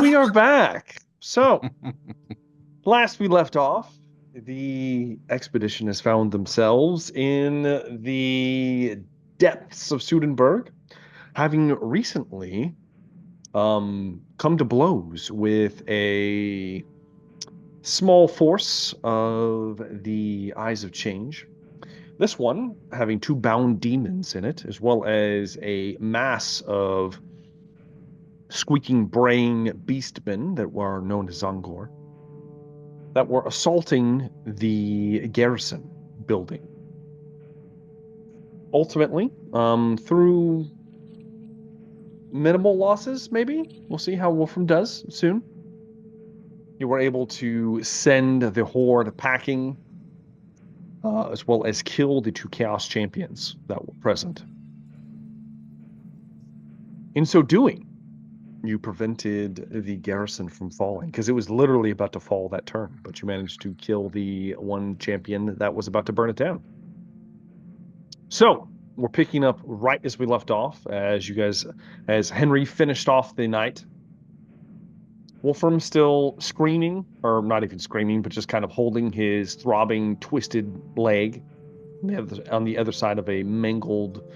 we are back. So, last we left off, the expedition has found themselves in the depths of Sudenburg, having recently come to blows with a small force of the Eyes of Change. This one having 2 bound demons in it, as well as a mass of squeaking brain beastmen that were known as Zongor, that were assaulting the garrison building. Ultimately, through minimal losses, maybe? We'll see how Wolfram does soon. You were able to send the horde packing, as well as kill the 2 Chaos Champions that were present. In so doing, you prevented the garrison from falling, because it was literally about to fall that turn, but you managed to kill the 1 champion that was about to burn it down. So, we're picking up right as we left off, as Henry finished off the night. Wolfram still screaming, or not even screaming, but just kind of holding his throbbing, twisted leg on the other side of a mangled,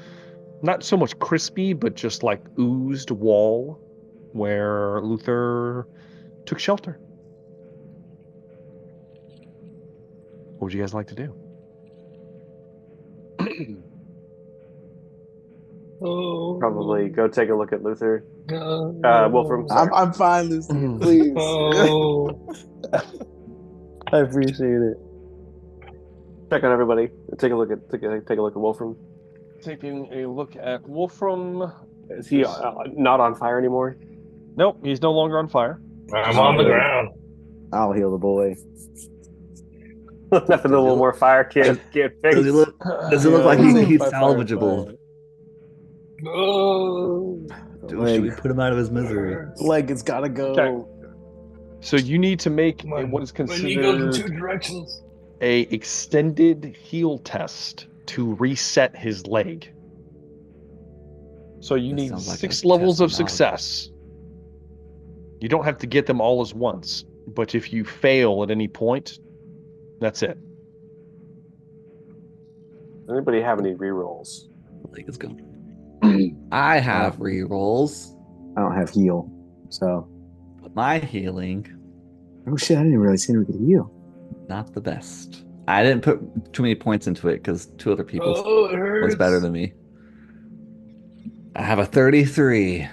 not so much crispy, but just like oozed wall where Luther took shelter. What would you guys like to do? Probably go take a look at Luther. Wolfram. I'm fine, Lucy. Please. I appreciate it. Check on everybody. Take a look at Wolfram. Taking a look at Wolfram. Is he not on fire anymore? Nope, he's no longer on fire. I'm on the ground. I'll heal the boy. Nothing a little more fire can't fix. Does it look like he's salvageable? Should we put him out of his misery? Like, it's gotta go. Okay. So you need to make what is considered 2 directions. a extended heal test to reset his leg. So you need 6 levels of success. You don't have to get them all as once, but if you fail at any point, that's it. Anybody have any rerolls? Leg is gone. I have rerolls. I don't have heal, so. But my healing. Oh shit! I didn't really see we could heal. Not the best. I didn't put too many points into it because 2 other people was better than me. I have a 33.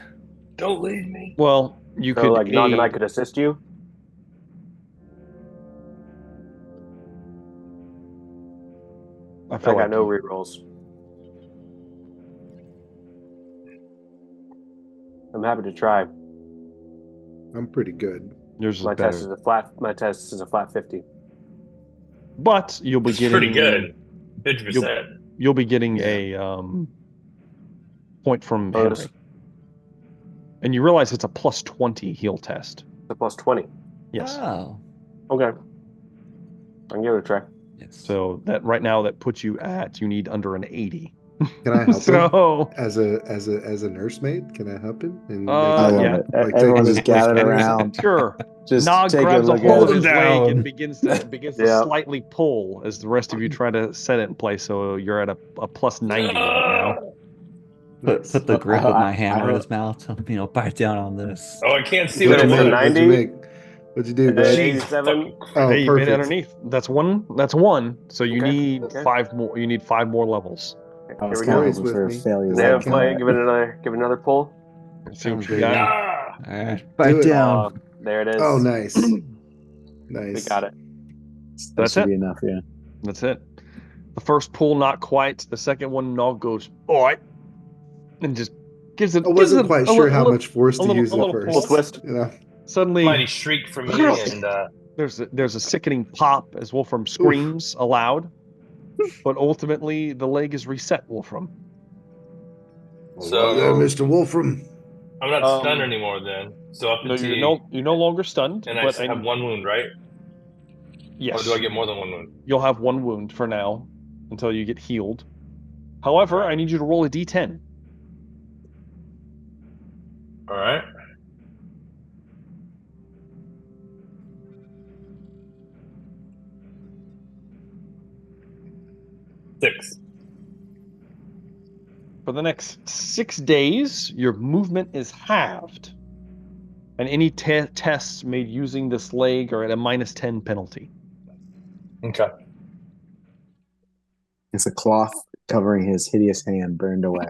Don't leave me. Well, you So, could like, Nog and I could assist you. I got no rerolls. I'm happy to try. I'm pretty good. Yours is My better. test is a flat 50. But you'll be getting pretty good. 50%. You'll be getting a point from Henry. And you realize it's a plus 20 heal test. It's a plus 20. Yes. Oh. Okay. I can give it a try. Yes. So that right now that puts you at, you need under an 80. Can I help So him as a nursemaid? Can I help him? And I love yeah. it. Everyone just gathered around. Sure. Just Nog take grabs a a look hold at of his it. leg and begins to Yeah. slightly pull as the rest of you try to set it in place. So you're at a plus 90 right now. Put the grip of my hammer in his mouth. Bite down on this. Oh, I can't see What what is it it, was. 90? What'd you do, And bud? then Jeez, 87? Oh, Hey, you made it perfect. underneath. That's one. So you Okay, need okay. 5 more. You need 5 more levels. I was Here we kind go. of hoping for a With me. failure. They have like play. that. Give it another pull. Let's see what Sounds you good. got. Ah! All right. Bite it. down. There it is. Oh, nice. Nice. We got it. That That's should it. be enough, yeah. That's it. The first pull, not quite. The second one, Nog goes, all right, and just gives it. I wasn't quite sure how much force to use at little first. pull. twist. You know? Suddenly, Mighty shriek from me, and there's a sickening pop as Wolfram screams aloud, but ultimately the leg is reset. Wolfram. So- there, Mr. Wolfram. I'm not stunned anymore. Then, so up No, until you're no longer stunned. and I but have 1 wound, right? Yes. Or do I get more than 1 wound? You'll have 1 wound for now until you get healed. However, I need you to roll a d10. All right. 6. For the next 6 days, your movement is halved. And any tests made using this leg are at a -10 penalty. Okay. It's a cloth covering his hideous hand burned away.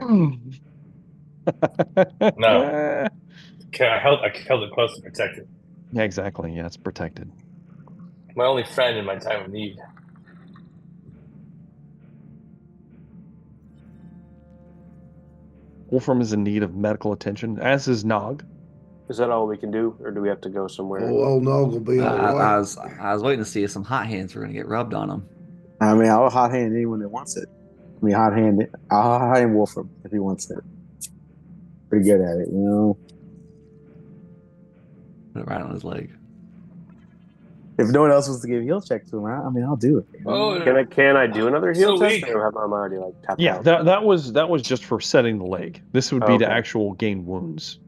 No. Okay, I held it close to protect it. Yeah, exactly. Yeah, it's protected. My only friend in my time of need. Wolfram is in need of medical attention, as is Nog. Is that all we can do, or do we have to go somewhere? Oh, no, gonna be all I right. was waiting to see if some hot hands were going to get rubbed on him. I mean, I'll hot hand anyone that wants it. I mean, I'll hot hand Wolfram if he wants it. Pretty good at it, you know. Put it right on his leg. If no one else wants to give a heal check to him, I mean, I'll do it. You know? Oh, Can I do another heal So test, weak. or have I already like tapped Yeah, out? that was just for setting the leg. This would be to Okay. actual gain wounds.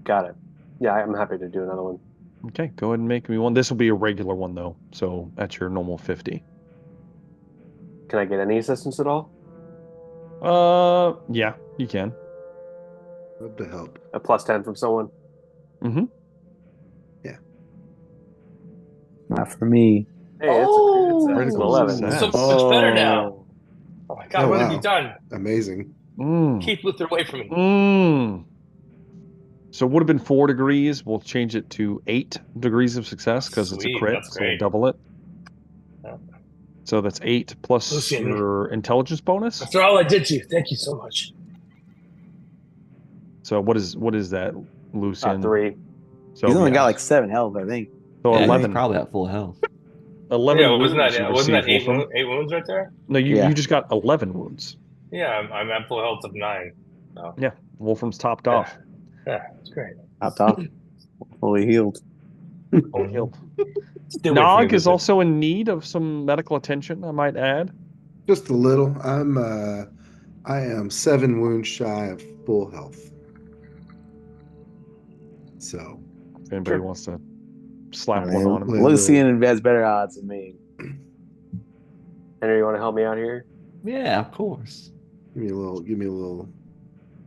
Got it. Yeah, I'm happy to do another one. Okay, go ahead and make me one. This will be a regular one though, so that's your normal 50. Can I get any assistance at all? Yeah, you can. Love to help. A +10 from someone? Mm-hmm. Not for me. Hey, it's an Critical 11. success. so much better now. Oh my God, Oh, what have wow. you done? Amazing. Keep Luther away from me. So it would have been 4 degrees. We'll change it to 8 degrees of success because it's a Sweet, crit, that's so we'll great. double it. Yeah. So that's 8 plus Lucian. your intelligence bonus. After all I did to you, thank you so much. So what is that, Lucian? 3. So He's only yeah, got like 7 health, I think. so Yeah, he's 11. probably at full health. 11 Yeah, wounds wasn't you that receive, Wolfram. 8 wounds right there? No, you Yeah. just got 11 wounds. Yeah, I'm at full health of 9. So. Yeah, Wolfram's topped Yeah. off. Yeah, it's great. Top. Fully healed. Fully healed. Stay away from me, Nog is Luther. also in need of some medical attention, I might add. Just a little. I am 7 wounds shy of full health. So If anybody Sure. wants to slap I one mean, on him. Lucian has better odds than me. Henry, you want to help me out here? Yeah, of course. give me a little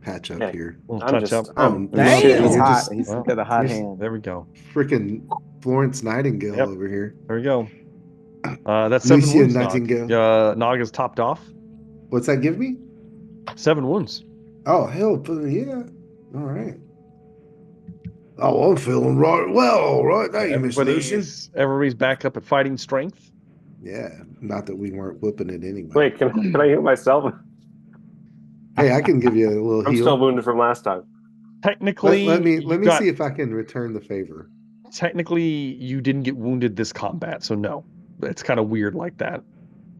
patch up Okay. here. We'll I'm touch just- up. I'm- Damn. Shit, he's You're hot. just He's well, got a hot he's- hand. There we go. Freaking Florence Nightingale Yep. over here. There we go. That's 7 Lucian wounds, Nog. Nightingale. Nog is topped off. What's that give me? 7 wounds. Oh, hell, yeah. All right. Oh, I'm feeling right. Well, all right. Thank you, Miss Lucian. Everybody's back up at fighting strength. Yeah, not that we weren't whipping it anyway. Wait, can I heal myself? Hey, I can give you a little I'm heal. still wounded from last time. Technically, let me you got- see if I can return the favor. Technically, you didn't get wounded this combat, so no. It's kind of weird like that.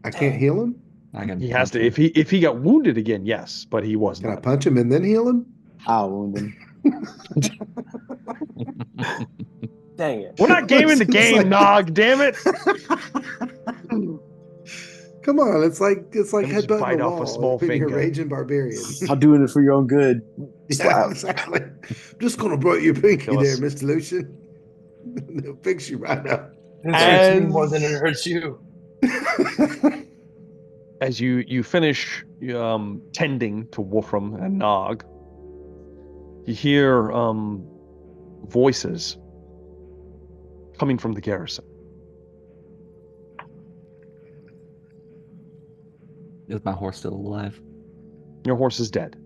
I can't heal him. I can. He has to. If he got wounded again, yes, but he was Can I not. punch him and then heal him? I'll wound him. Dang it. We're not gaming the It's game, like- Nog. Damn it! Come on, it's like Let me just headbutting bite the off a wall. small When you're finger. raging barbarian. I'm doing it for your own good. Yeah, Slap. exactly. I'm just gonna break your pinky Kill there, us. Mr. Lucian. It'll fix you right up. It hurts me As- more than it hurts you. As you finish tending to Wolfram and Nog, you hear voices coming from the garrison. Is my horse still alive? Your horse is dead.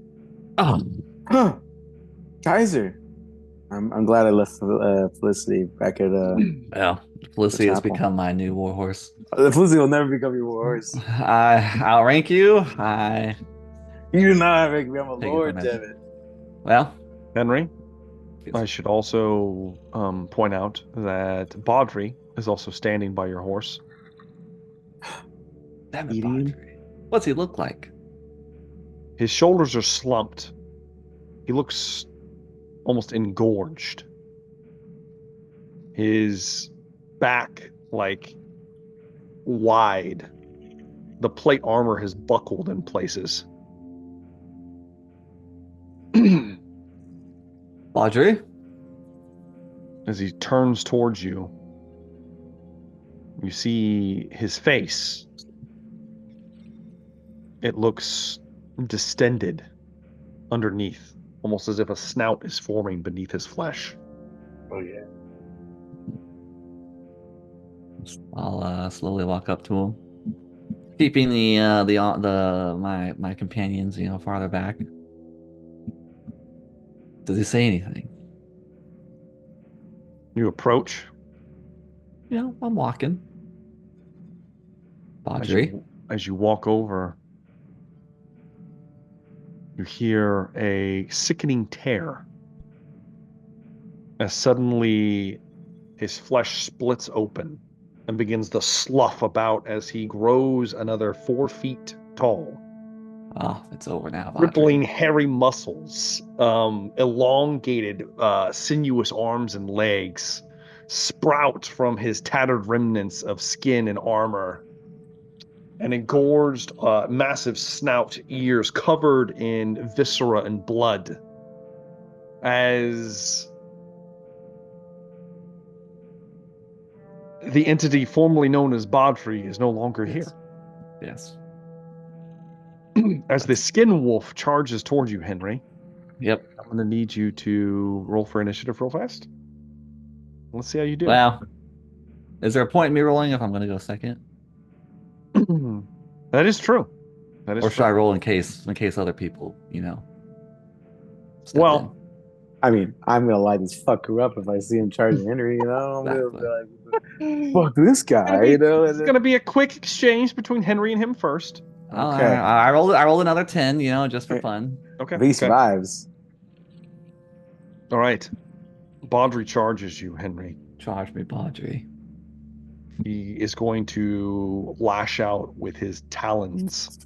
Oh, Huh. Kaiser. I'm glad I left Felicity back at well, Felicity has chapel. become my new war horse. Felicity will never become your horse. I outrank you. You do not make me. I'm a Take it lord, from it. damn it. Well, Henry, I should also point out that Baudry is also standing by your horse. damn it, Eating? Baudry. What's he look like? His shoulders are slumped. He looks almost engorged. His back, like, wide. The plate armor has buckled in places. Baudry? As he turns towards you, you see his face It looks distended underneath, almost as if a snout is forming beneath his flesh. Oh yeah. I'll slowly walk up to him, keeping my companions, farther back. Does he say anything? You approach. I'm walking. As Badri. you walk over, you hear a sickening tear as suddenly his flesh splits open and begins to slough about as he grows another 4 feet tall. Oh, it's over now, Badri. Rippling hairy muscles, elongated, sinuous arms and legs sprout from his tattered remnants of skin and armor. An engorged, massive snout, ears covered in viscera and blood. As the entity formerly known as Badri is no longer here. Yes. As the skin wolf charges toward you, Henry. Yep. I'm going to need you to roll for initiative real fast. Let's see how you do. Wow. Is there a point in me rolling if I'm going to go second? That is true. Or should I roll in case other people, step Well, in? I mean, I'm gonna light this fucker up if I see him charging Henry. I'm gonna be like, "Fuck this guy," It's going to be a quick exchange between Henry and him first. Okay. I rolled another 10, just for fun. Okay. If he survives. All right. Badri charges you, Henry. Charge me, Badri. He is going to lash out with his talons.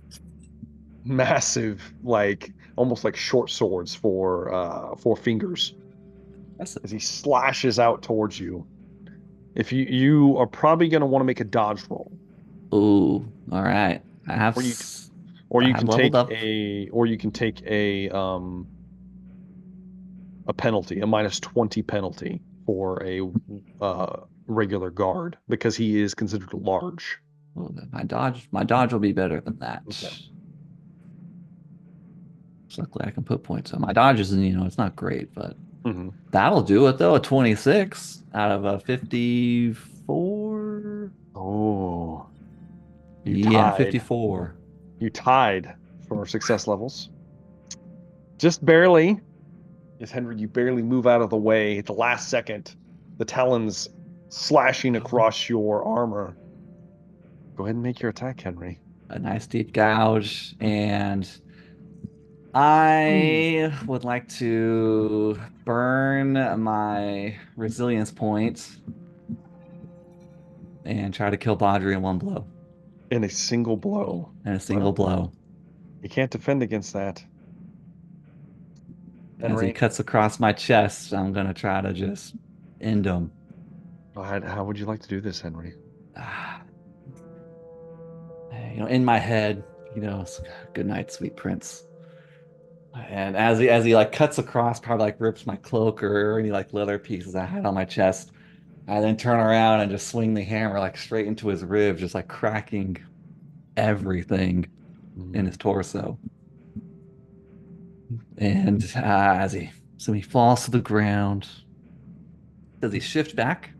Massive, almost like short swords for fingers. As he slashes out towards you. If you are probably going to want to make a dodge roll. Ooh, all right. I have. Or you can take a penalty, a -20 penalty for a regular guard because he is considered large. Well, my dodge will be better than that. Okay. So luckily I can put points on my dodges, and it's not great, but Mm-hmm. that'll do it though. A 26 out of a 54. Oh, yeah, 54. You tied for success levels. Just barely. Yes, Henry, you barely move out of the way at the last second. The talons slashing across your armor. Go ahead and make your attack, Henry. A nice deep gouge, and I would like to burn my resilience point and try to kill Badri in one blow. In a single blow. Blow. You can't defend against that. As he cuts across my chest, I'm going to try to just end him. How would you like to do this, Henry? In my head, good night, sweet prince. And as he cuts across, probably rips my cloak or any leather pieces I had on my chest, I then turn around and just swing the hammer straight into his ribs, just cracking everything in his torso. And as he falls to the ground, does he shift back,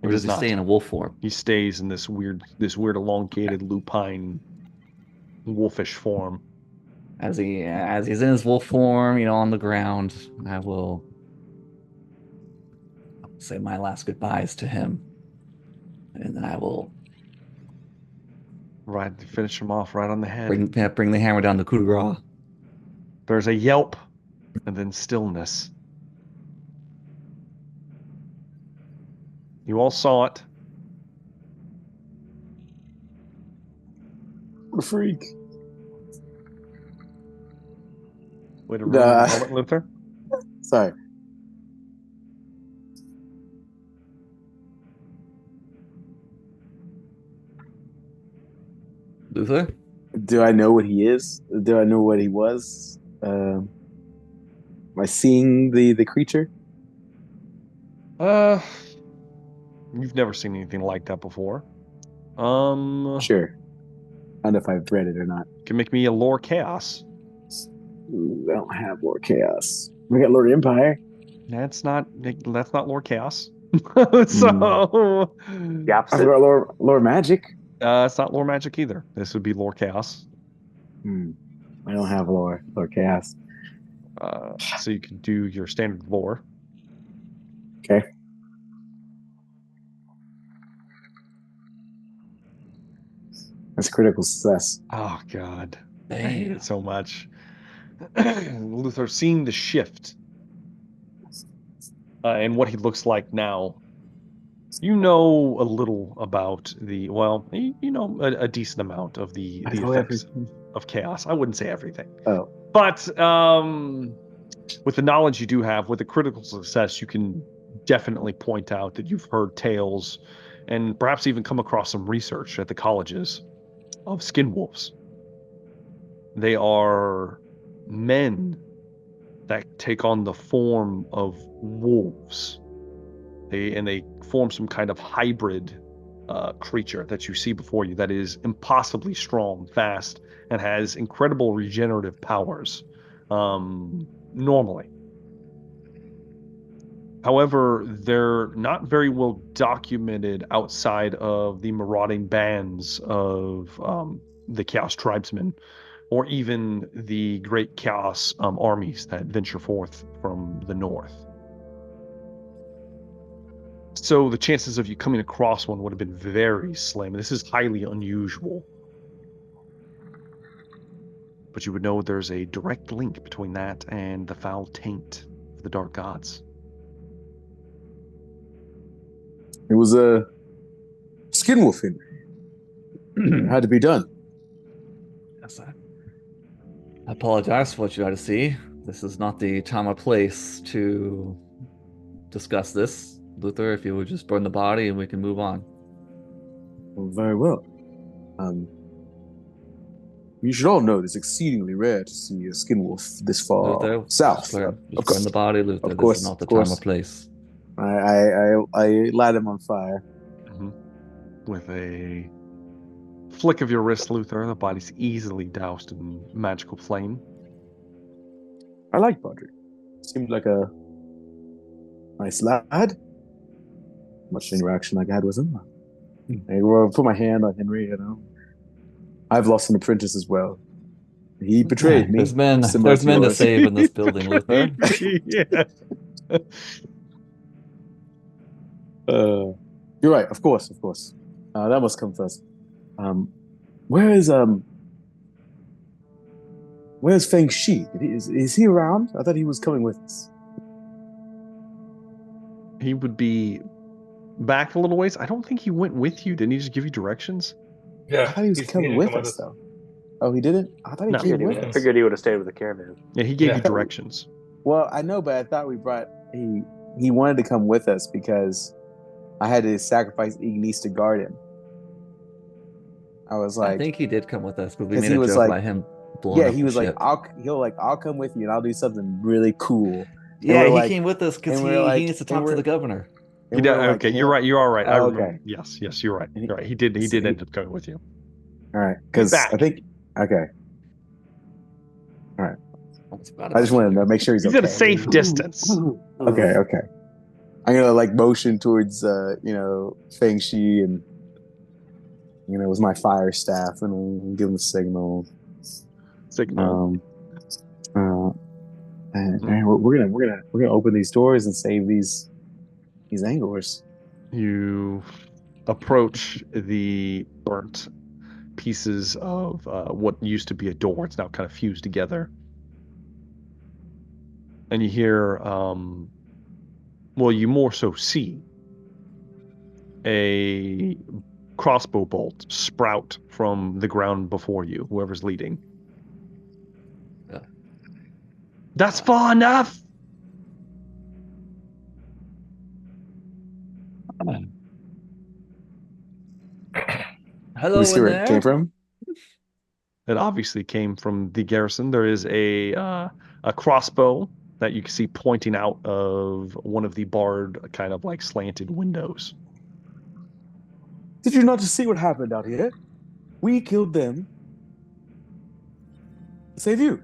or does he stay in a wolf form? He stays in this weird elongated lupine wolfish form. As he's in his wolf form, on the ground, I will say my last goodbyes to him, and then I will finish him off right on the head. Bring the hammer down the coup de grace. There's a yelp, and then stillness. You all saw it. What a freak. Way to ruin the moment, Luther. Sorry. Luther? Do I know what he is? Do I know what he was? Am I seeing the creature? You've never seen anything like that before. Sure. I don't know if I've read it or not. You can make me a lore chaos. Ooh, I don't have Lord Chaos. We got Lord Empire. That's not lore chaos. Hmm. So The I opposite. forgot Lord Magic. it's not lore magic either. This would be lore chaos. I don't have Lord Chaos. So you can do your standard lore. Okay. That's critical success. Oh God, I hate Damn. it so much. Luther, seeing the shift and what he looks like now, you know a little about a decent amount of the I know effects everything. of chaos. I wouldn't say everything, Oh, but with the knowledge you do have, with the critical success, you can definitely point out that you've heard tales and perhaps even come across some research at the colleges of skin wolves. They are men that take on the form of wolves. They form some kind of hybrid creature that you see before you that is impossibly strong, fast, and has incredible regenerative powers. Normally, however, they're not very well documented outside of the marauding bands of the Chaos Tribesmen, or even the great Chaos armies that venture forth from the north. So the chances of you coming across one would have been very slim. This is highly unusual. But you would know there's a direct link between that and the foul taint of the dark gods. it was a skin wolfing. It had to be done. Yes, I apologize for what you had to see. This is not the time or place to discuss this. Luther, if you would just burn the body and we can move on. Well, very well. You should all know it's exceedingly rare to see a skin wolf this far Luther, south. just burn, Of just burn course, the body, Luther. of course, This is not the of course. time or place. I light him on fire. Mm-hmm. With a flick of your wrist, Luther, the body's easily doused in magical flame. I like Bodrick. Seemed like a nice lad. Much interaction I had with him. I will put my hand on Henry. I've lost an apprentice as well. He betrayed me. There's men similar to to yours. save in this building, Luther. Yeah. You're right. Of course. That must come first. Where's Feng Shi? Is he around? I thought he was coming with us. He would be back a little ways. I don't think he went with you. Didn't he just give you directions? I Yeah, thought he was he coming didn't with come us, though. Oh, he didn't? I thought he No. came with Yeah. us. Figured he would have stayed with the caravan. Yeah, he gave Yeah. you directions. Well, I know, but I thought he wanted to come with us because I had to sacrifice Ignis to guard him. I was I like, think he did come with us, but we 'cause made he a was joke like- about him blowing yeah, up he the was like, ship. I'll come with you and I'll do something really cool. Yeah, we're he like- came with us because and he, we're like- he needs to and talk to we're- the governor. He And did, we were like, okay, you're right. You are right. I Oh, remember. okay. Yes, you're right. And he- You're right. He did so he- end up going with you. All right, because back. I think okay. Almost forgot I about just wanted to make sure he's He's okay. at a safe distance. Okay. I'm gonna like motion towards Feng Shi and with my fire staff and I'll give him a signal. Signal. And we're gonna open these doors and save these Angors. You approach the burnt pieces of what used to be a door. It's now kind of fused together. And you hear, you more so see a crossbow bolt sprout from the ground before you, whoever's leading. Yeah. That's far enough! Hello We see in where there. it came from. It obviously came from the garrison. There is a crossbow that you can see pointing out of one of the barred kind of like slanted windows. Did you not just see what happened out here? We killed them. Save you.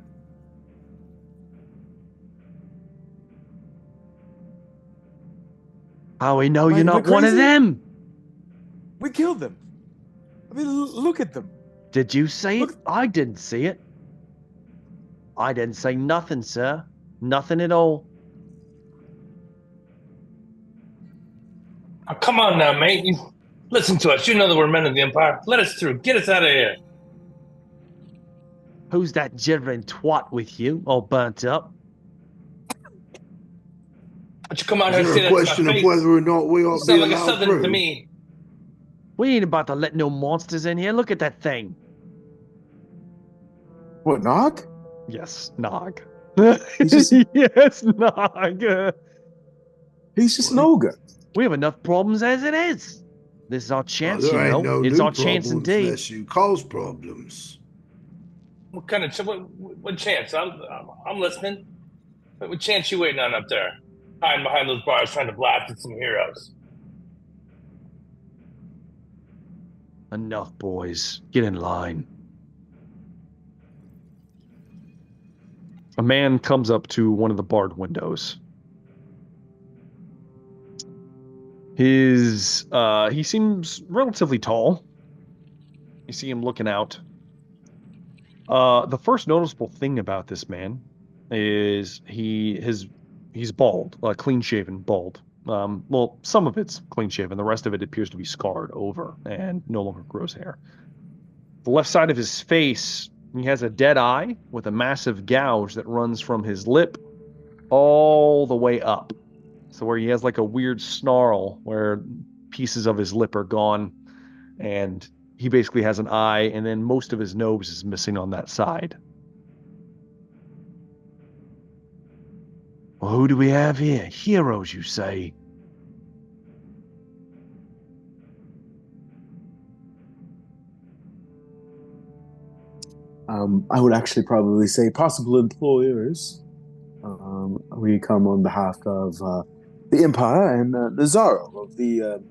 How we know Am I- you're am I not one of crazy? them? We killed them. I mean, look at them. Did you see it? Look- I didn't see it. I didn't say nothing, sir. Nothing at all. Oh, come on now, mate. Listen to us. You know that we're men of the Empire. Let us through. Get us out of here. Who's that jittering twat with you, all burnt up? But you come out here Is and there say a that to my question of face. whether or not we You ought to be sound like a allowed southerner to through? me. We ain't about to let no monsters in here. Look at that thing. What, Nog? Yes, Nog. He's just- yes, Nog. He's just an ogre. We have enough problems as it is. This is our chance, There you ain't know. no It's new our chance problems indeed. unless you cause problems. What kind of what chance? I'm listening. What chance you waiting on up there? Hiding behind those bars trying to blast at some heroes. Enough, boys. Get in line. A man comes up to one of the barred windows. He seems relatively tall. You see him looking out. The first noticeable thing about this man is he's bald, clean shaven, bald. Well, some of it's clean shaven, the rest of it appears to be scarred over and no longer grows hair. The left side of his face, he has a dead eye with a massive gouge that runs from his lip all the way up. So where he has like a weird snarl where pieces of his lip are gone, and he basically has an eye, and then most of his nose is missing on that side. Well, who do we have here? Heroes, you say? I would actually probably say possible employers. We come on behalf of the Empire and the Zaro of the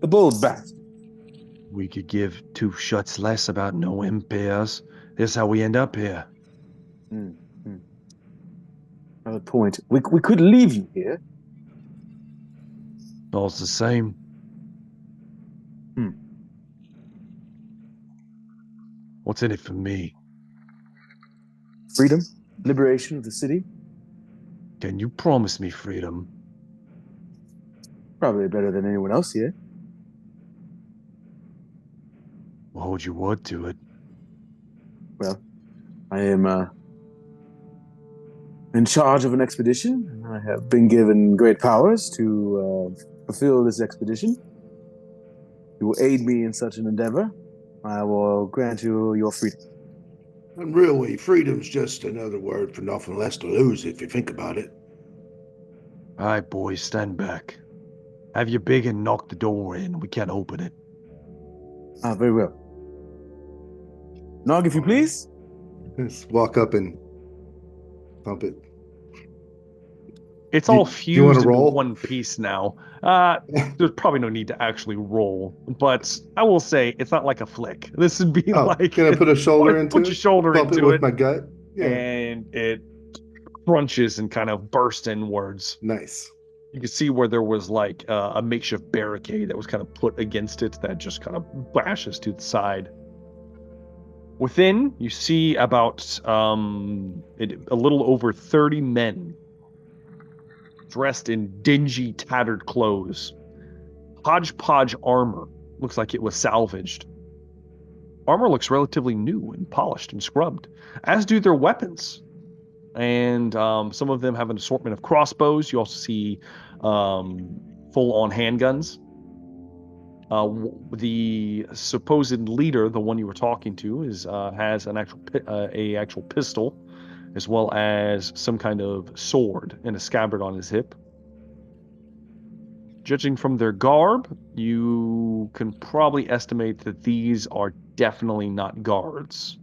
Bold Bastard. We could give two shuts less about no impairs. This is how we end up here. Another point. We could leave you here. All's the same. What's in it for me? Freedom, liberation of the city. Can you promise me freedom? Probably better than anyone else here. We'll hold your word to it. Well, I am in charge of an expedition, and I have been given great powers to fulfill this expedition. You will aid me in such an endeavor. I will grant you your freedom. And really, freedom's just another word for nothing less to lose if you think about it. All right, boys, stand back. Have your big and knock the door in. We can't open it. Ah, very well. Nog, if you please. Just walk up and thump it. It's Do- all do you fused wanna into roll? one piece now. There's probably no need to actually roll, but I will say it's not like a flick. This would be Oh, like can I put a shoulder into put it? your shoulder Bump into it with it, my gut? Yeah. and it crunches and kind of bursts inwards. Nice. You can see where there was like a makeshift barricade that was kind of put against it that just kind of bashes to the side. Within, you see about a little over 30 men dressed in dingy, tattered clothes. Hodgepodge armor. Looks like it was salvaged. Armor looks relatively new and polished and scrubbed, as do their weapons. And some of them have an assortment of crossbows. You also see full-on handguns. The supposed leader, the one you were talking to, has an actual pistol, as well as some kind of sword and a scabbard on his hip. Judging from their garb, you can probably estimate that these are definitely not guards.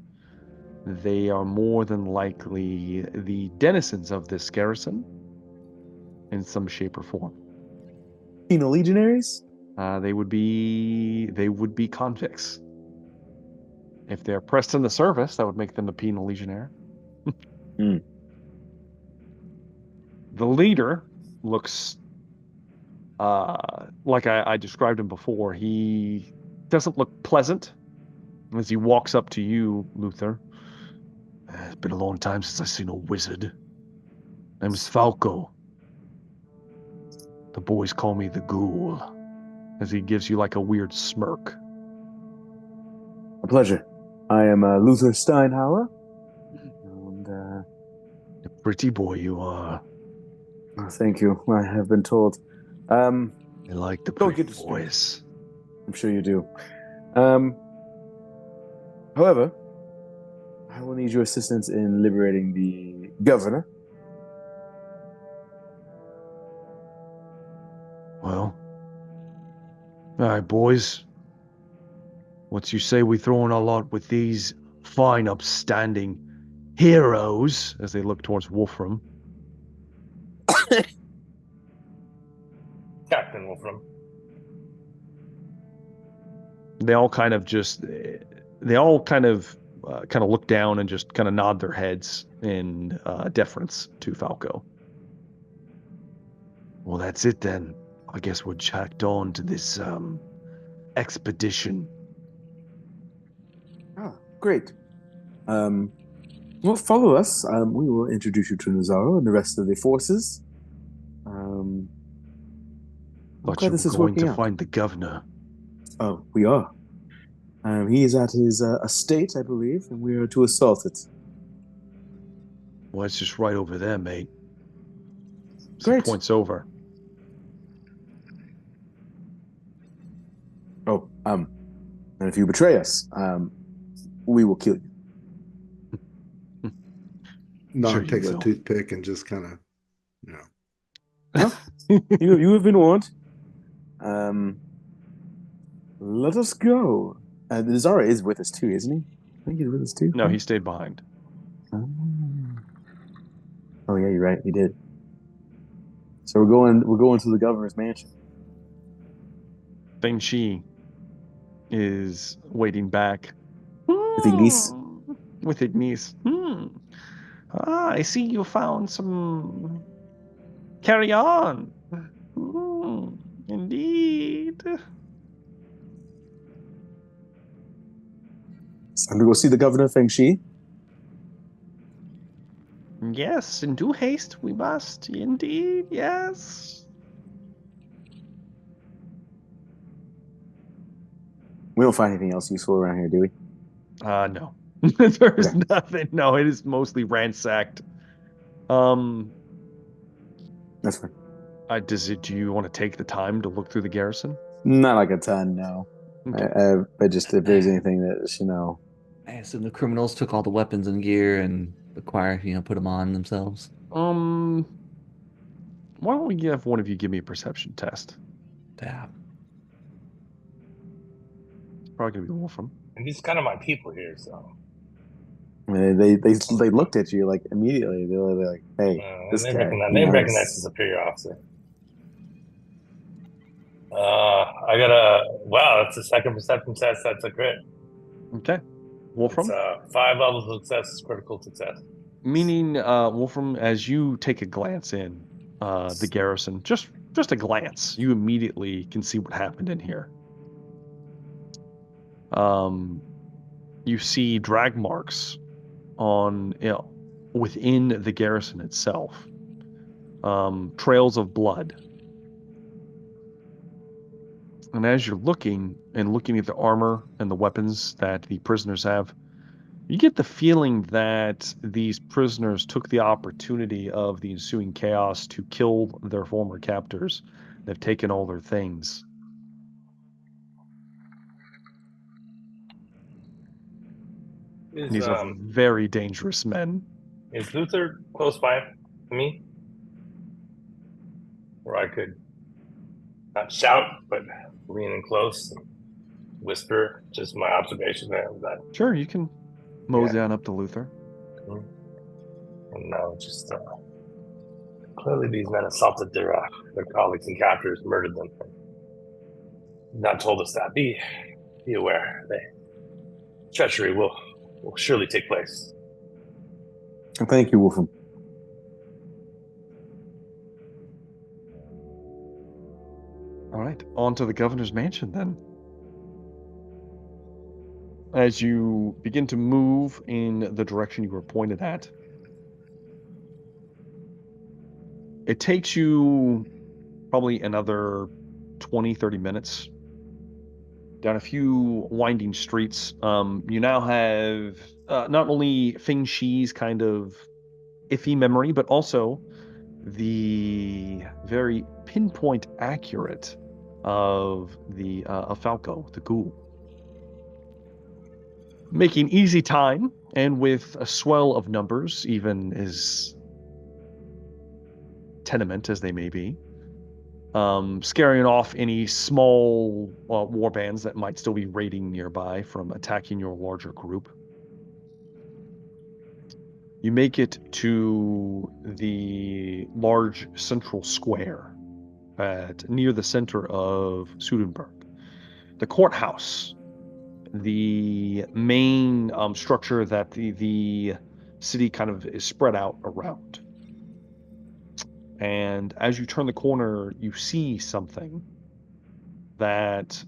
They are more than likely the denizens of this garrison in some shape or form. Penal legionaries? They would be convicts. If they're pressed in the service, that would make them a penal legionnaire. The leader looks like I described him before. He doesn't look pleasant as he walks up to you, Luther. It's been a long time since I've seen a wizard. Name's Falco. The boys call me the Ghoul, as he gives you like a weird smirk. A pleasure. I am Luther Steinhauer. And, A pretty boy you are. thank you. I have been told. I like the Don't pretty get boys. I'm sure you do. However, I will need your assistance in liberating the governor. Well, all right, boys. What you say we throw in a lot with these fine, upstanding heroes, as they look towards Wolfram. Captain Wolfram. They all kind of look down and just kind of nod their heads in deference to Falco. Well, that's it then. I guess we're jacked on to this expedition. Ah, great. Well, follow us. We will introduce you to Nazaro and the rest of the forces. I'm But glad you this were is going working to out. find the governor. Oh, we are. He is at his estate, I believe, and we are to assault it. Well, it's just right over there, mate. He Great. points over. Oh, and if you betray us, we will kill you. Not Sure you take a will. toothpick and just kind of, You have been warned. Let us go. Nazaro is with us too, isn't he? I think he's with us too. No, he stayed behind. Oh yeah, you're right. He did. So we're going to the governor's mansion. Feng Shi is waiting back. With Ignis? With Ignis. I see you found some carry on. Indeed. It's time to go see the governor, Feng Shi. Yes, in due haste we must. Indeed, yes. We don't find anything else useful around here, do we? No. There's Okay. nothing. No, it is mostly ransacked. That's fine. Do you want to take the time to look through the garrison? Not like a ton, no. Okay. But just if there's anything that, I assume the criminals took all the weapons and gear and put them on themselves. Why don't we have one of you give me a perception test? Yeah. It's probably gonna be Wolfram. And these kind of my people here, so. I mean, they looked at you like immediately. They were like, "Hey, this they guy." recognize the superior officer. I got wow, that's the second perception test. That's a crit. Okay. Wolfram? It's 5 levels of success, critical success. Meaning, Wolfram, as you take a glance in the garrison, just a glance, you immediately can see what happened in here. You see drag marks on within the garrison itself. Trails of blood. And as you're looking at the armor and the weapons that the prisoners have, you get the feeling that these prisoners took the opportunity of the ensuing chaos to kill their former captors. They've taken all their things. These are very dangerous men. Is Luther close by to me? Where I could not shout, but lean in close and whisper just my observation there. Sure, you can mow down up to Luther. And now just clearly these men assaulted their colleagues and captors, murdered them. Not told us that. Be aware. Treachery will surely take place. Thank you, Wolfram. All right, on to the governor's mansion then. As you begin to move in the direction you were pointed at, it takes you probably another 20, 30 minutes down a few winding streets. You now have not only Feng Shi's kind of iffy memory, but also the very pinpoint accurate of the Falco, the ghoul. Making easy time, and with a swell of numbers, even as tenement as they may be, scaring off any small war bands that might still be raiding nearby from attacking your larger group. You make it to the large central square near the center of Sudenburg. The courthouse, the main structure that the city kind of is spread out around. And as you turn the corner, you see something that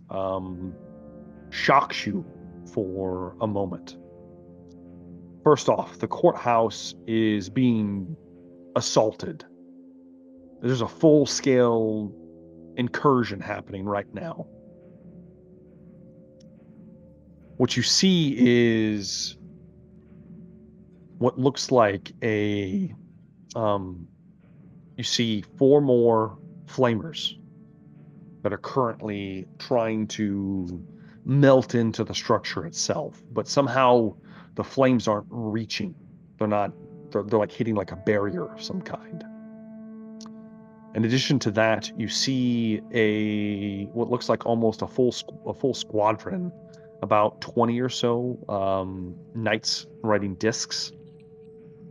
shocks you for a moment. First off, the courthouse is being assaulted. There's a full-scale incursion happening right now. What you see is what looks like you see 4 more flamers that are currently trying to melt into the structure itself, but somehow the flames aren't reaching. They're like hitting like a barrier of some kind. In addition to that, you see what looks like almost a full squadron, about 20 or so knights riding discs,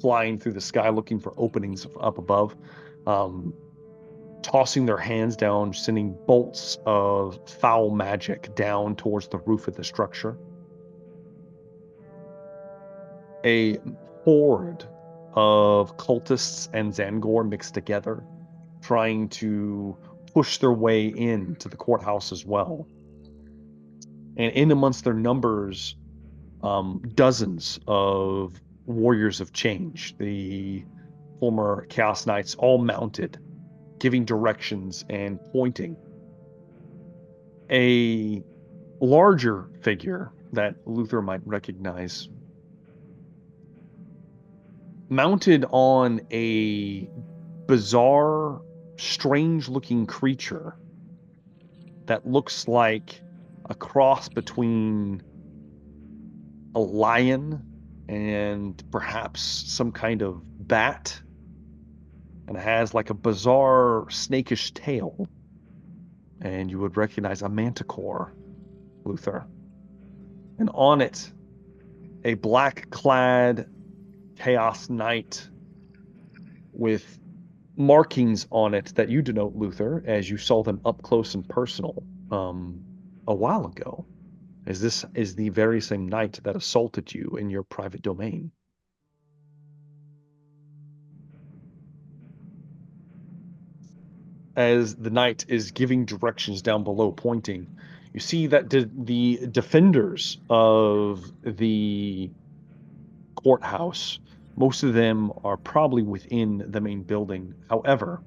flying through the sky looking for openings up above, tossing their hands down, sending bolts of foul magic down towards the roof of the structure. A horde of cultists and Zangor mixed together, trying to push their way into the courthouse as well. And in amongst their numbers, dozens of warriors of change, the former Chaos Knights, all mounted, giving directions and pointing. A larger figure that Luther might recognize, mounted on a bizarre, strange-looking creature that looks like a cross between a lion and perhaps some kind of bat, and has like a bizarre snakish tail. And you would recognize a manticore, Luther. And on it, a black-clad Chaos Knight with markings on it that you denote, Luther, as you saw them up close and personal a while ago, as this is the very same knight that assaulted you in your private domain. As the knight is giving directions down below, pointing, you see that the defenders of the courthouse, most of them are probably within the main building. However,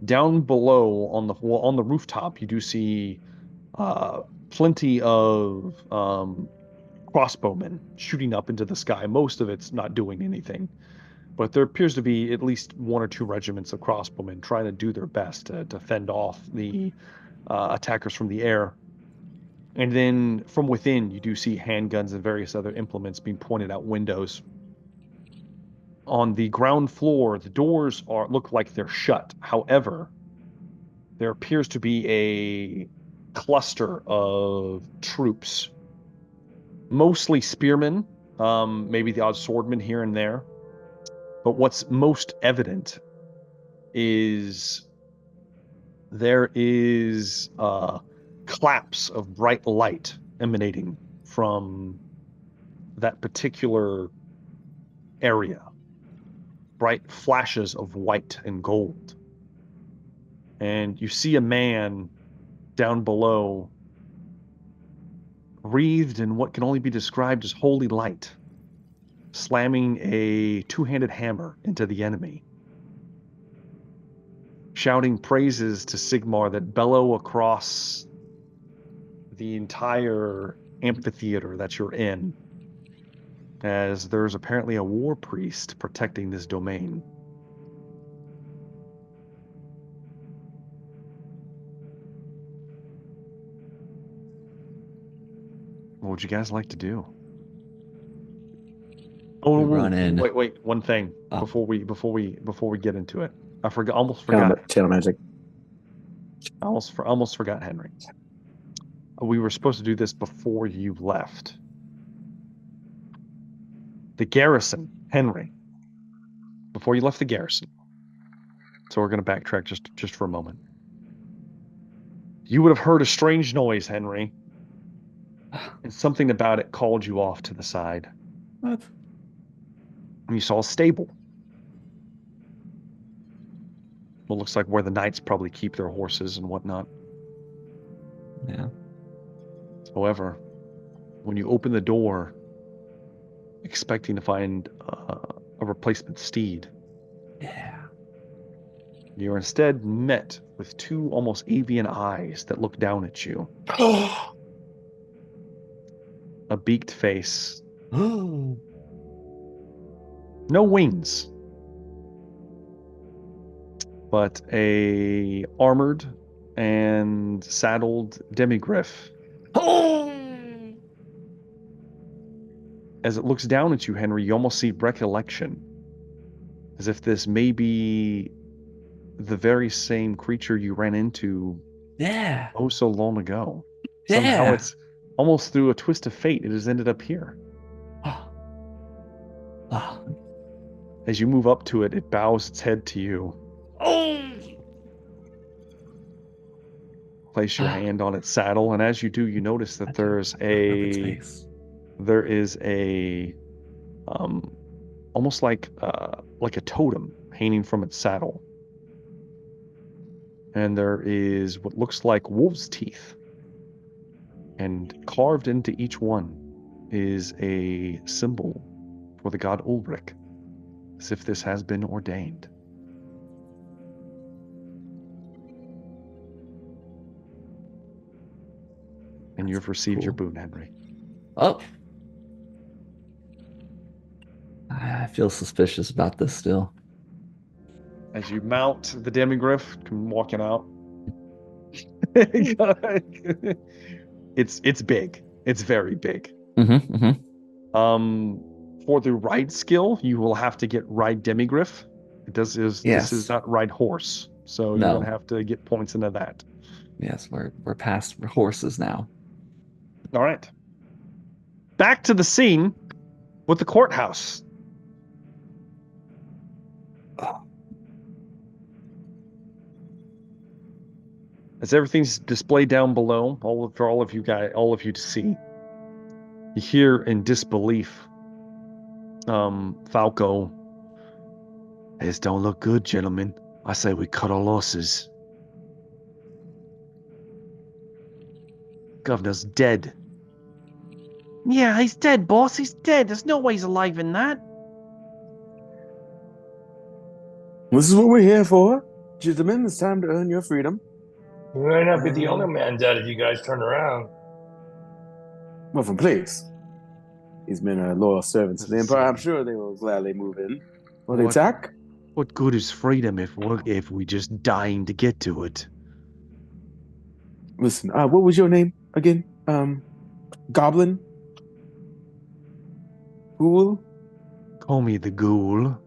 down below on the rooftop, you do see plenty of crossbowmen shooting up into the sky. Most of it's not doing anything, but there appears to be at least 1 or 2 regiments of crossbowmen trying to do their best to fend off the attackers from the air. And then from within, you do see handguns and various other implements being pointed out windows. On the ground floor, the doors look like they're shut. However, there appears to be a cluster of troops, mostly spearmen, maybe the odd swordman here and there. But what's most evident is there is claps of bright light emanating from that particular area. Bright flashes of white and gold. And you see a man down below, wreathed in what can only be described as holy light, slamming a two-handed hammer into the enemy, shouting praises to Sigmar that bellow across the entire amphitheater that you're in, as there's apparently a war priest protecting this domain. What would you guys like to do? Oh, We run in. Wait, one thing before we get into it. I almost forgot. Channel magic. I almost forgot, Henry. We were supposed to do this before you left. The garrison, Henry. Before you left the garrison. So we're going to backtrack just for a moment. You would have heard a strange noise, Henry. And something about it called you off to the side. What? And you saw a stable. What looks like where the knights probably keep their horses and whatnot. Yeah. However, when you open the door, expecting to find a replacement steed, you're instead met with two almost avian eyes that look down at you. A beaked face. No wings. But a armored and saddled demigryph. As it looks down at you, Henry, you almost see recollection. As if this may be the very same creature you ran into oh so long ago. Somehow it's almost through a twist of fate, it has ended up here. As you move up to it, it bows its head to you. Place your hand on its saddle, and as you do, you notice that there is a almost like a totem hanging from its saddle. And there is what looks like wolf's teeth. And carved into each one is a symbol for the god Ulrich, as if this has been ordained. And you've received your boon, Henry. Oh. I feel suspicious about this still. As you mount the demigryph, come walking out. It's big. It's very big. For the ride skill, you will have to get ride demigryph. This is not ride horse, so you're gonna have to get points into that. Yes, we're past horses now. All right. Back to the scene with the courthouse. As everything's displayed down below, for all of you to see, you hear in disbelief, Falco. This don't look good, gentlemen. I say we cut our losses. Governor's dead. Yeah, he's dead, boss. He's dead. There's no way he's alive in that. This is what we're here for. Gentlemen, it's time to earn your freedom. You might not be the only man dead if you guys turn around. Well, from please. These men are loyal servants of the Empire. I'm sure they will gladly move in. Will they attack? What good is freedom if we just dying to get to it? Listen, what was your name again? Goblin? Ghoul? Call me the Ghoul.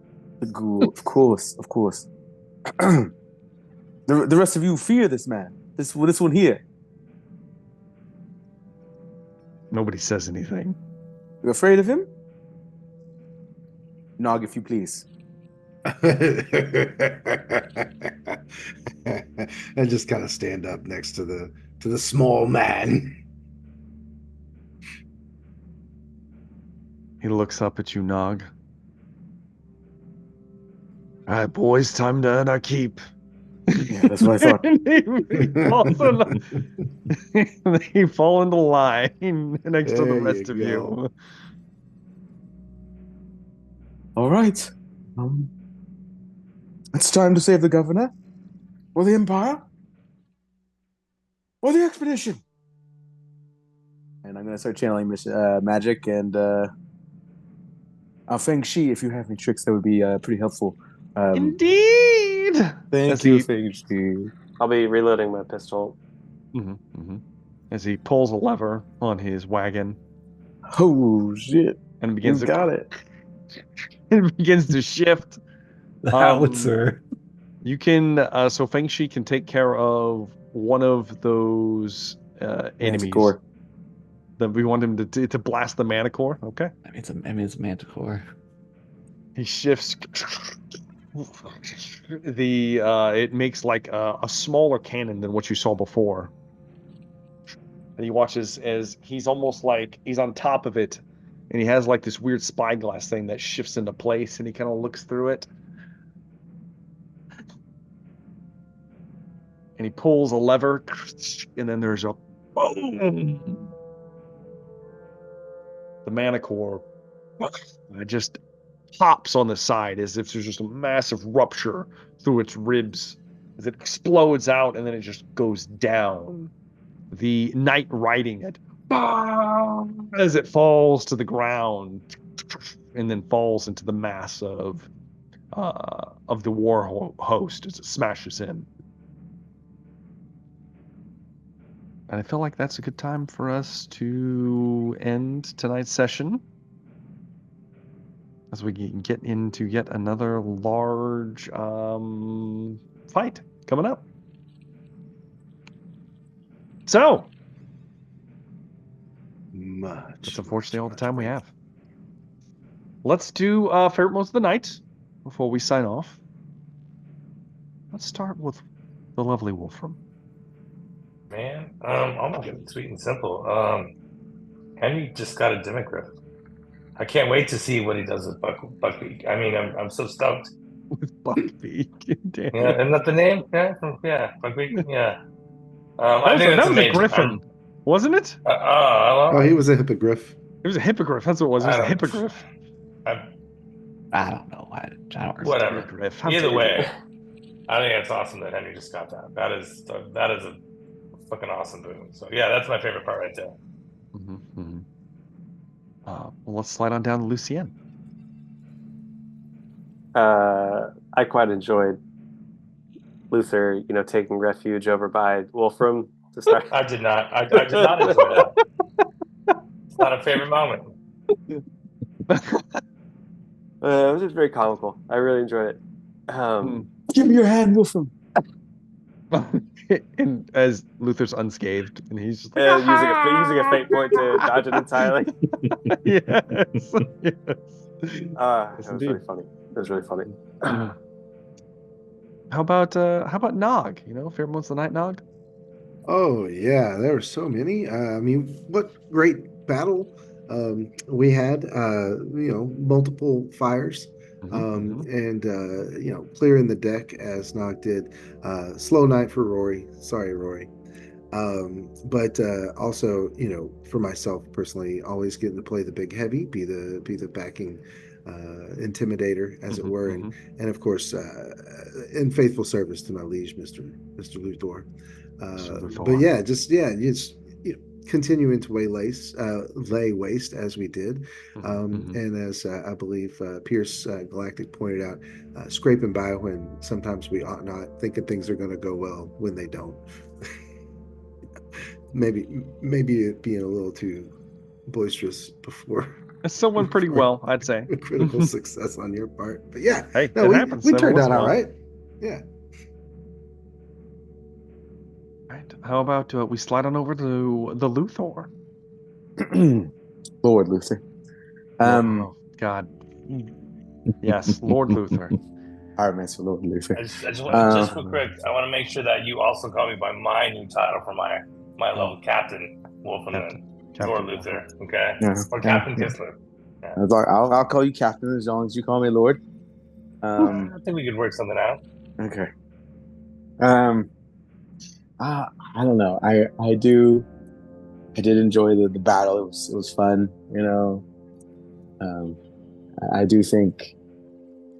The Ghoul, of course. The rest of you fear this man. This one here. Nobody says anything. You're afraid of him? Nog, if you please. I just kind of stand up next to the small man. He looks up at you, Nog. All right, boys, time to earn our keep. Yeah, that's what I thought. They fall into line next to the There rest you of go. you. All right. It's time to save the governor, or the empire, or the expedition. And I'm going to start channeling magic and Feng Shi. If you have any tricks, that would be pretty helpful. Indeed. Thank As you, he- Feng Shi. I'll be reloading my pistol. As he pulls a lever on his wagon Oh shit! and begins You to got it. it begins to shift. The howitzer. You can so Feng Shi can take care of one of those enemies. Manticore. That we want him to blast the Manticore. Okay. I mean, it's Manticore. He shifts. It makes like a smaller cannon than what you saw before. And he watches as he's almost like he's on top of it, and he has like this weird spyglass thing that shifts into place, and he kind of looks through it. And he pulls a lever, and then there's a boom. The Manticore just pops on the side as if there's just a massive rupture through its ribs as it explodes out, and then it just goes down. The knight riding it as it falls to the ground and then falls into the mass of the war host as it smashes in. And I feel like that's a good time for us to end tonight's session as we get into yet another large fight coming up. So, that's unfortunately all the time we have. Let's do favorite moments of the night before we sign off. Let's start with the lovely Wolfram. Man, I'm gonna get it sweet and simple. Henry just got a Demigriff. I can't wait to see what he does with Buckbeak. I mean, I'm so stoked. With Buckbeak, damn. Yeah, isn't that the name? Yeah, Buckbeak. Yeah. I think that that's was amazing. a griffin, wasn't it? Oh, he was a hippogriff. It was a hippogriff. That's what it was. It was a I don't- hippogriff. I don't know. I don't Whatever. Hippogriff. How Either dare way, you. I think it's awesome that Henry just got that. That is a fucking awesome boon. So yeah, that's my favorite part right there. Well, let's slide on down to Lucien. I quite enjoyed Luther, taking refuge over by Wolfram to start. I did not enjoy that. It's not a favorite moment. It was just very comical. I really enjoyed it. Give me your hand, Wolfram. And as Luther's unscathed, and he's just And using a fate point to dodge it entirely. yes. It was really funny. It was really funny. How about Nog? Favorite moments of the night, Nog? Oh yeah, there were so many. I mean, what great battle we had. Multiple fires. And clearing the deck as Nog did. Slow night for Rory. Sorry, Rory. But also, for myself personally, always getting to play the big heavy, be the backing intimidator, as it were, and of course, in faithful service to my liege, Mr. Luthor. But yeah, just continuing to lay waste as we did, and as I believe Pierce Galactic pointed out, scraping by when sometimes we ought not, thinking things are going to go well when they don't. maybe it being a little too boisterous before. It still went pretty well, I'd say. Critical success on your part, but yeah, hey, no, happens. We turned out all right. Yeah. Right. How about we slide on over to the Luthor? Lord Luther. Oh, God. Yes, Lord Luther. Artemis for Lord Luther. Just real quick, I want to make sure that you also call me by my new title for my level, Captain Wolfram and Lord Luther. Okay, Yeah. or Captain Kistler. I'll call you Captain as long as you call me Lord. I think we could work something out. Okay. I don't know. I did enjoy the battle. It was fun. Um, I do think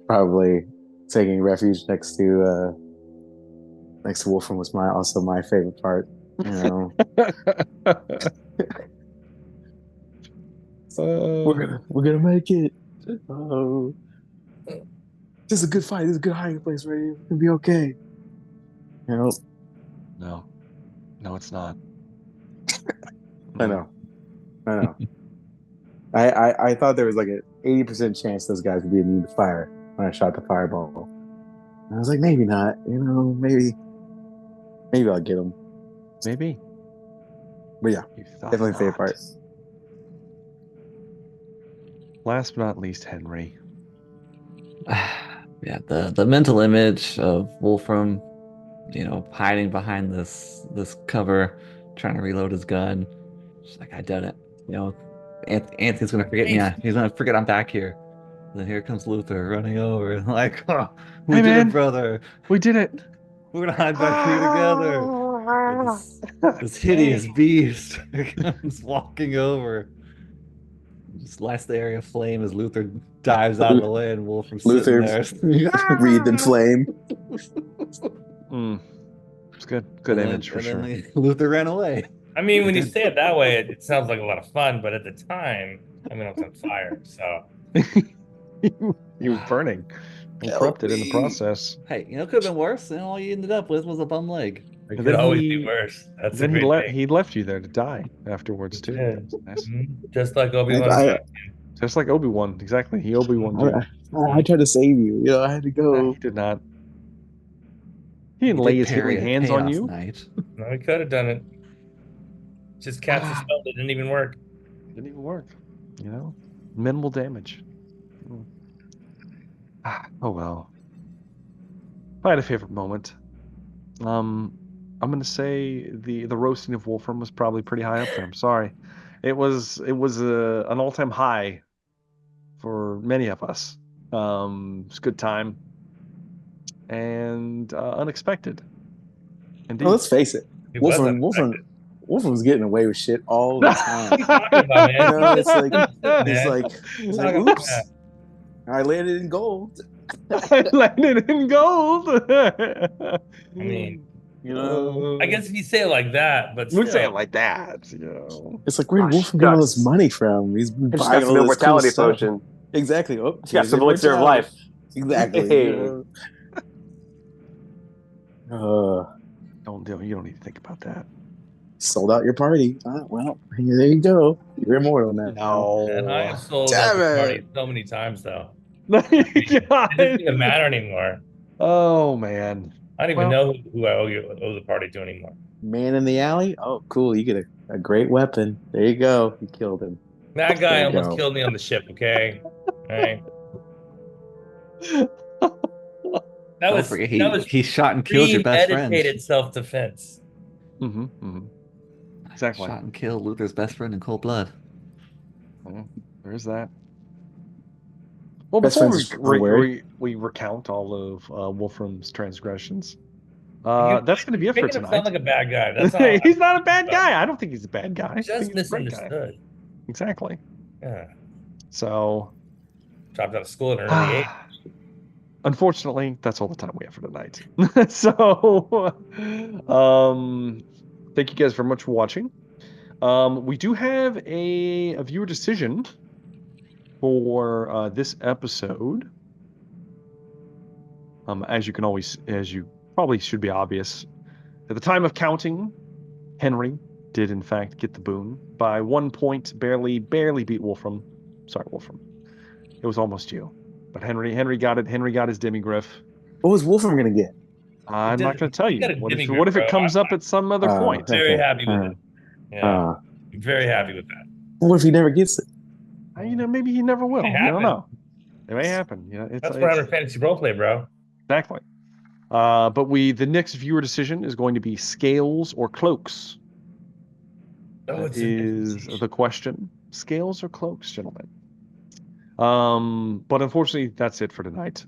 probably taking refuge next to Wolfram was also my favorite part. You know, we're gonna make it. Oh, this is a good fight. This is a good hiding place, right here. We're gonna be okay. You know, No, it's not. I know, I know. I thought there was like an 80% chance those guys would be immune to fire when I shot the fireball. And I was like, maybe not. Maybe I'll get them. Maybe. But yeah, You thought definitely favorite not. part. Last but not least, Henry. Yeah, the mental image of Wolfram, hiding behind this cover, trying to reload his gun. Just like I did it. Anthony's gonna forget me. He's gonna forget I'm back here. And then here comes Luther running over, like, oh, we Hey, did man. it, brother. We did it. We're gonna hide back here together. This hideous beast comes walking over. Just lights the area aflame as Luther dives out of the way and Wolfram's sitting Luther there. breathed in flame. It's good. Good And image for sure. then Luther ran away. I mean, when you say it that way, it sounds like a lot of fun. But at the time, I mean, I was on fire. So He was burning and corrupted in the process. Hey, it could have been worse. And all you ended up with was a bum leg. it And could then always he- be worse. That's Then a great thing. he left you there to die afterwards too. Yeah. That was nice. Just like Obi-Wan. I, Just like Obi-Wan. Exactly. He Obi-Wan you. I tried to save you. I had to go. He did not. He didn't lay his healing hands on you. No, we could have done it. Just cast a spell that didn't even work. Didn't even work. Minimal damage. Oh well. If I had a favorite moment, I'm gonna say the roasting of Wolfram was probably pretty high up there. I'm sorry. It was an all-time high for many of us. It's a good time and unexpected. Indeed. Well, let's face it. It was Wolfram's getting away with shit all the time. What are you talking about, man? It's like, oops, I landed in gold. I landed in gold. I mean, I guess if you say it like that, but we say still. it like that. It's like, where did Wolfram get all this money from? He's been Just buying got all some this immortality cool stuff. potion. Exactly. Oh, He's got some elixir of life. Exactly. Hey. You don't need to think about that. Sold out your party. Well, there you go. You're immortal now. No. And I have sold Damn out the it. party so many times, though. God. It doesn't even matter anymore. Oh man. I don't even know who I owe the party to anymore. Man in the alley? Oh, cool. You get a great weapon. There you go. You killed him. That guy There you almost go. killed me on the ship, okay? All right. That was he shot and killed your best friend. premeditated self-defense. Exactly. Shot and killed Luther's best friend in cold blood. There is that. Well, Best before friends is a word. we recount all of Wolfram's transgressions, that's going to be it for Making him tonight. sound like a bad guy. That's all. He's not a bad guy. I don't think he's a bad guy. I Just think he's a great guy. misunderstood. Exactly. Yeah. So, Dropped out of school at an early age. unfortunately, that's all the time we have for tonight. So, thank you guys very much for watching. We do have a viewer decision for this episode. As you probably should be obvious, at the time of counting, Henry did in fact get the boon by 1 point, barely beat Wolfram. Sorry, Wolfram. It was almost you, but Henry got it. Henry got his demigriff. What was Wolfram going to get? I'm not going to tell you. got a What demigriff, if it bro. comes up at some other point? Very happy with it. Yeah. I'm very happy with that. What if he never gets it? Maybe he never will. It You don't know. It may happen. That's why I'm a fantasy roleplay, bro. Exactly. But the next viewer decision is going to be scales or cloaks. Oh, That is the question. Scales or cloaks, gentlemen? But unfortunately, that's it for tonight.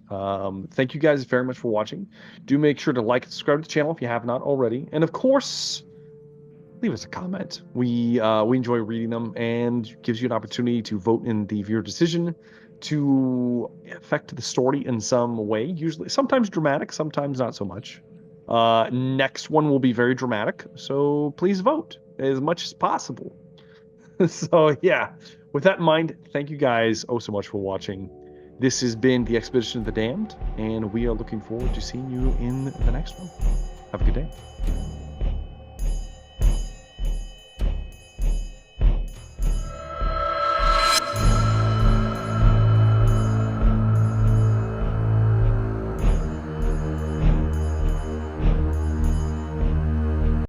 Thank you guys very much for watching. Do make sure to like and subscribe to the channel if you have not already. And of course, leave us a comment. We enjoy reading them and gives you an opportunity to vote in the viewer decision to affect the story in some way. Usually, sometimes dramatic, sometimes not so much. Next one will be very dramatic, so please vote as much as possible. So yeah, with that in mind, thank you guys oh so much for watching. This has been the Expedition of the Damned, and we are looking forward to seeing you in the next one. Have a good day.